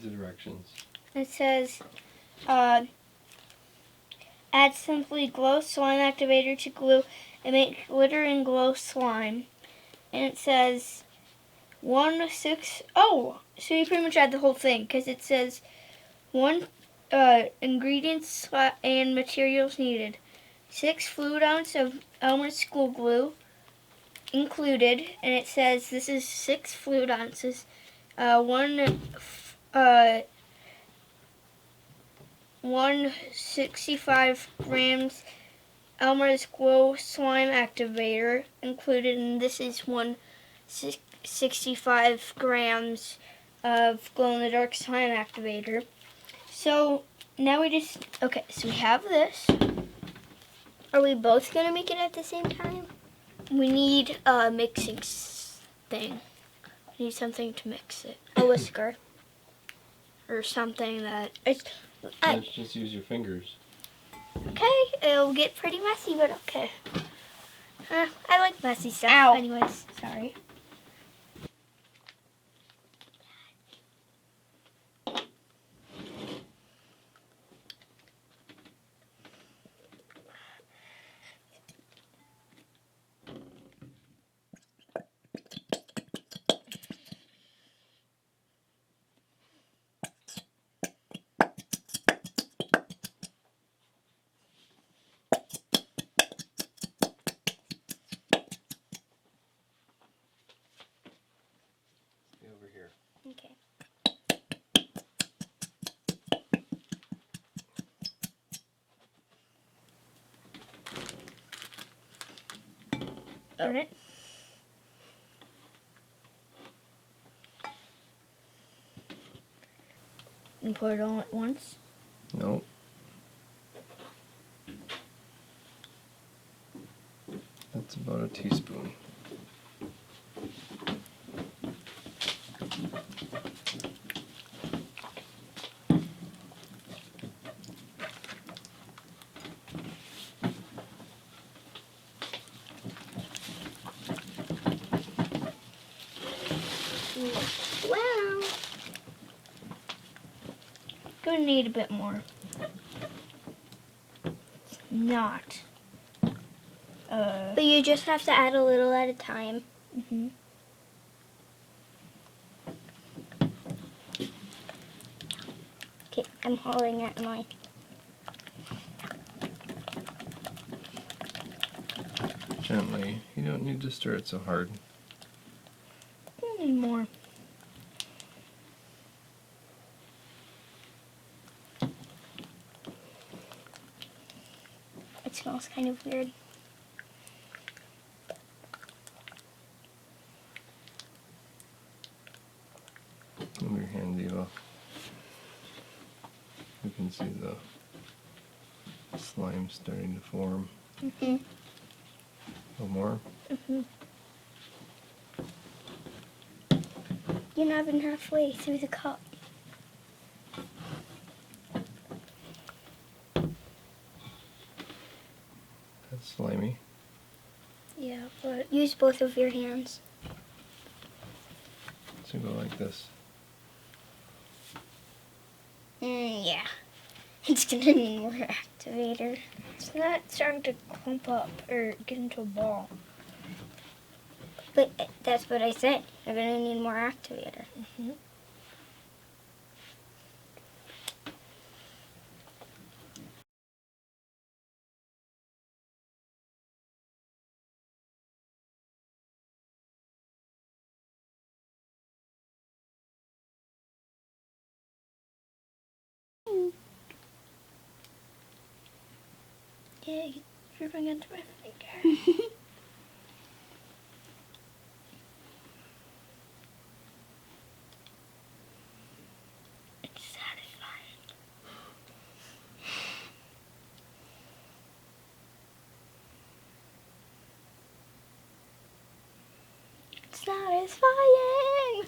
the directions. It says, add Simply Glow Slime Activator to glue and make glitter and glow slime. And it says so you pretty much add the whole thing, because it says ingredients and materials needed. 6 fluid ounce of Elmer's school glue included, and it says this is 6 fluid ounces. 165 grams Elmer's Glow Slime Activator included, and this is 165 grams of glow-in-the-dark slime activator. So now so we have this. Are we both going to make it at the same time? We need a mixing thing. We need something to mix it. A whisker. Or something that... Let's just use your fingers. Okay, it'll get pretty messy, but okay. I like messy stuff. Ow. Anyways, sorry. Over here. Okay. Turn it. And pour it all at once. Nope. That's about a teaspoon. Wow. Gonna need a bit more. It's not. But you just have to add a little at a time. Mm-hmm. Okay, I'm holding at mine. Gently. You don't need to stir it so hard. Need more. It smells kind of weird. Move your hand, Eva. You can see the slime starting to form. Mm-hmm. A little more. Mm-hmm. You're not even halfway through the cup. That's slimy. Yeah, but use both of your hands. So go like this. Yeah. It's gonna need more activator. It's not starting to clump up or get into a ball. But that's what I said. You're gonna need more activator. Mm-hmm. Yeah, it's dripping into my finger. It's satisfying. It's satisfying.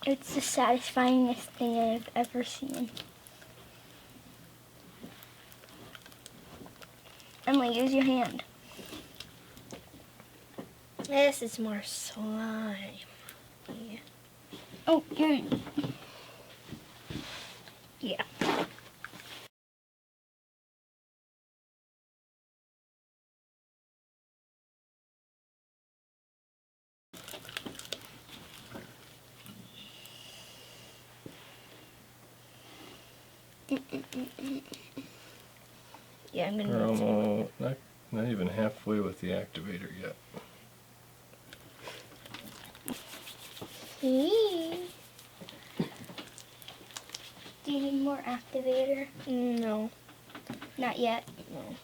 It's the satisfyingest thing I've ever seen. Emily, use your hand. This is more slime. Yeah. Oh, you're... Yeah. Yeah, I'm We're gonna need some. almost not even halfway with the activator yet. Do you need more activator? No. Not yet. No.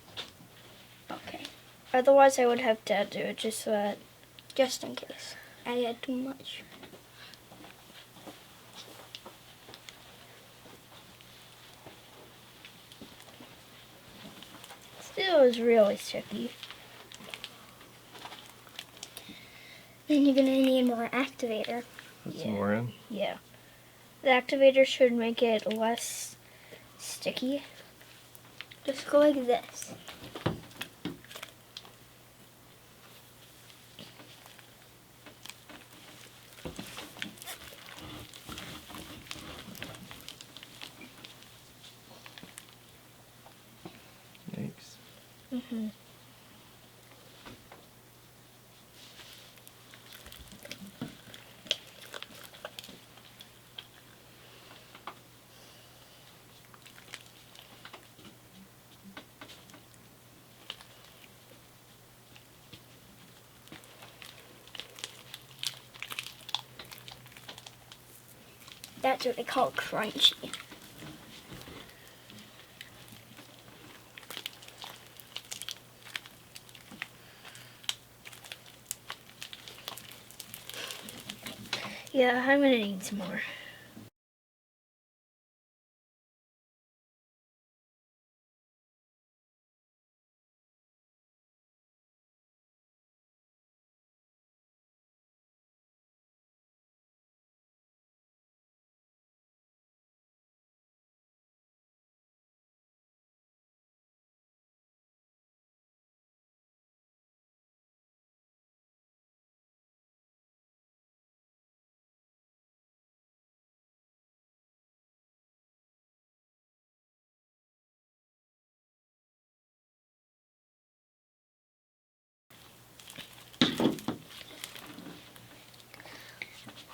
Okay. Otherwise, I would have Dad do it just so that. Just in case I had too much. Still is really sticky. Then you're gonna need more activator. Put Yeah. some more in. Yeah. The activator should make it less sticky. Just go like this. Yikes. Mm-hmm. That's what they call crunchy. Yeah, I'm gonna need some more.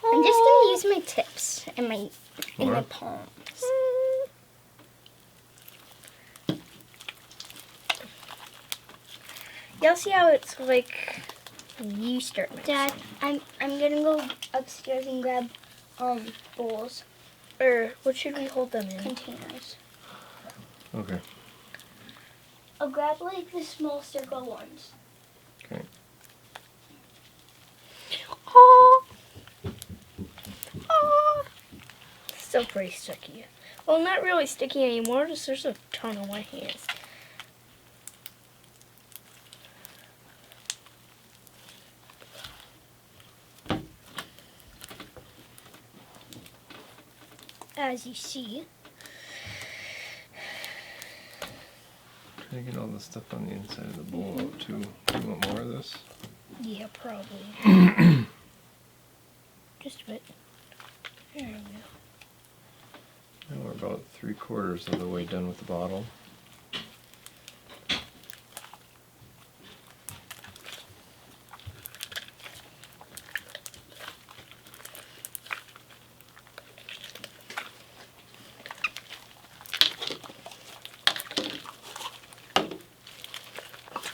I'm just gonna use my tips and my More? palms. You'll see how it's like when you start mixing. Dad, I'm gonna go upstairs and grab bowls, Or what should we hold them in? containers. Okay. I'll grab like the small circle ones. Okay. Oh. Oh. Still pretty sticky. Well, not really sticky anymore. Just there's a ton on my hands. As you see. Try to get all the stuff on the inside of the bowl out too. Do you want more of this? Yeah, probably. Just a bit. There we go. Now we're about 3/4 of the way done with the bottle.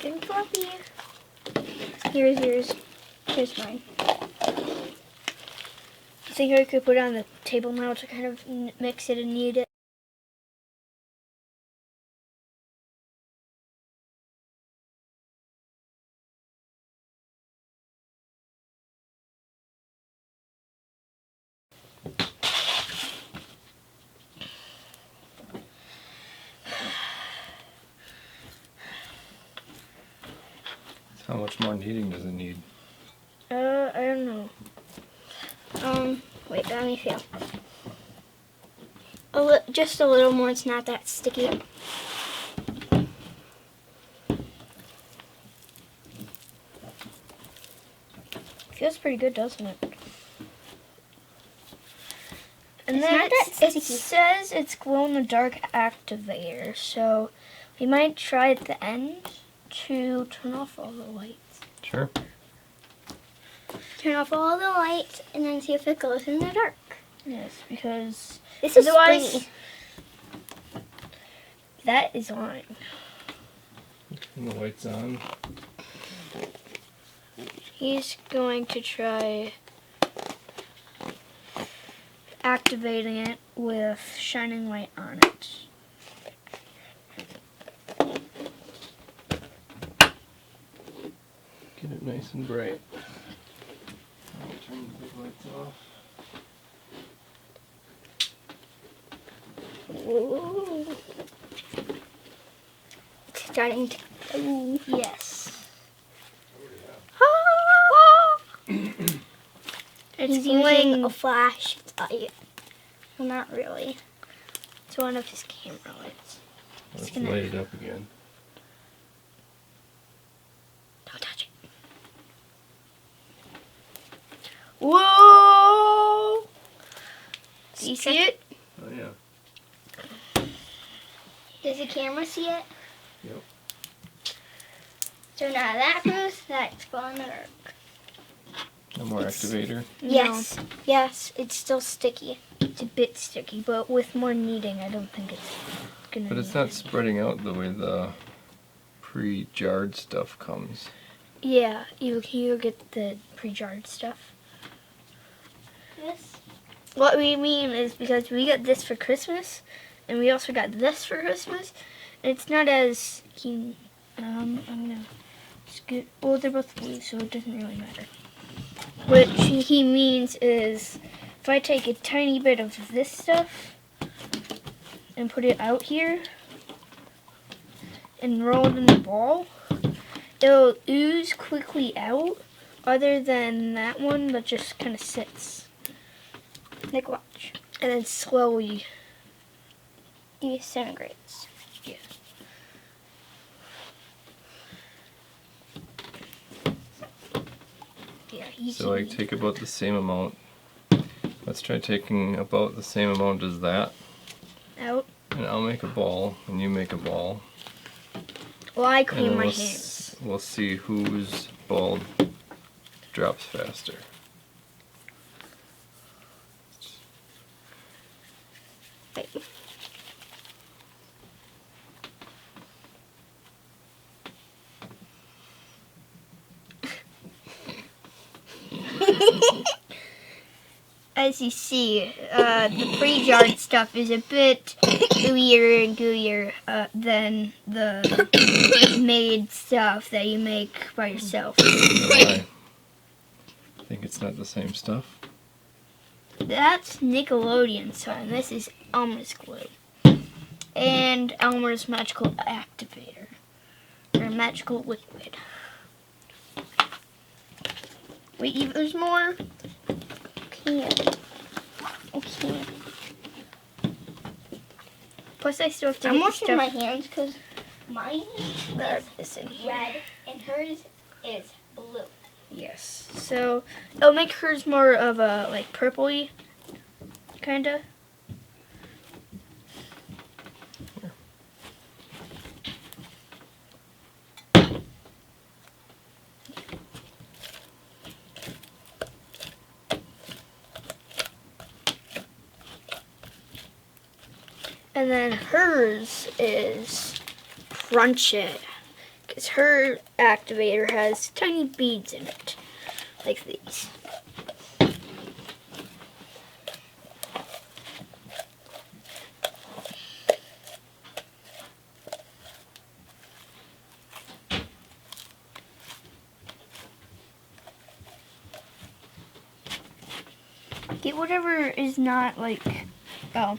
Good fluffy. Here's yours. Here's mine. I think I could put it on the table now to kind of mix it and knead it. How much more kneading does it need? I don't know. Wait, let me feel. Just a little more. It's not that sticky. Feels pretty good, doesn't it? And It's then not that it sticky. says it's glow-in-the-dark activator, so we might try at the end to turn off all the lights. Sure. Turn off all the lights and then see if it glows in the dark. Yes, because This is otherwise springy. that is on. And the light's on. He's going to try activating it with shining light on it. Get it nice and bright. I'll turn the big lights off. Ooh. It's starting to glow. Yes. It's It's using glowing. a flashlight. Well, not really. It's one of his camera lights. Let's gonna- light it up again. Don't touch it. Whoa! Do you see it? Oh yeah. Does the camera see it? Yep. So now that proves that it's glow in the dark. No more activator. Yes. Yes, it's still sticky. It's a bit sticky, but with more kneading, I don't think it's gonna. But it's not spreading out the way the pre-jarred stuff comes. Yeah, you get the pre-jarred stuff. This? What we mean is because we got this for Christmas, and we also got this for Christmas, and it's not as keen. I'm gonna scoot. Well, they're both blue, so it doesn't really matter. What he means is, if I take a tiny bit of this stuff and put it out here and roll it in the ball, it'll ooze quickly out, other than that one that just kind of sits. Like watch. And then slowly, Disintegrates. yeah. Yeah, you So I can- take about the same amount. Let's try taking about the same amount as that. out. And I'll make a ball, and you make a ball. Well, I And clean then my we'll, hands. we'll see whose ball drops faster. Wait. As you see, the pre-jarred stuff is a bit gooier and gooier than the made stuff that you make by yourself. Why? Think it's not the same stuff? That's Nickelodeon song. This is Elmer's glue. And Elmer's magical activator. Or magical liquid. Wait, there's more? Can't. I can't. Plus I still have to I'm get the washing stuff. my hands because mine Got this in is here. red and hers is blue. Yes. So it'll make hers more of a like purpley kinda. And then hers is Crunch It. Because her activator has tiny beads in it. Like these. Get whatever is not like, oh,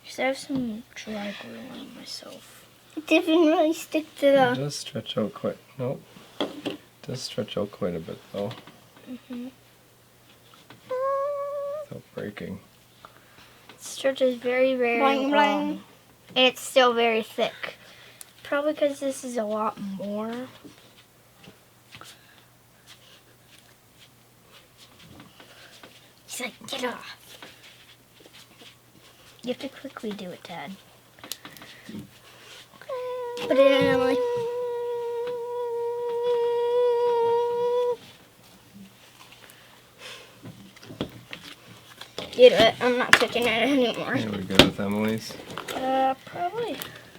because I have some dry glue on myself. It didn't really stick to It the. does stretch out quite. Nope. It does stretch out quite a bit though, Mm-hmm. without breaking. It stretches very, very Bling, long. bling. And it's still very thick. Probably because this is a lot more. He's like, get off. You have to quickly do it, Dad. Put it in, Emily. You do it. I'm not touching it anymore. Here we go with Emily's. Probably.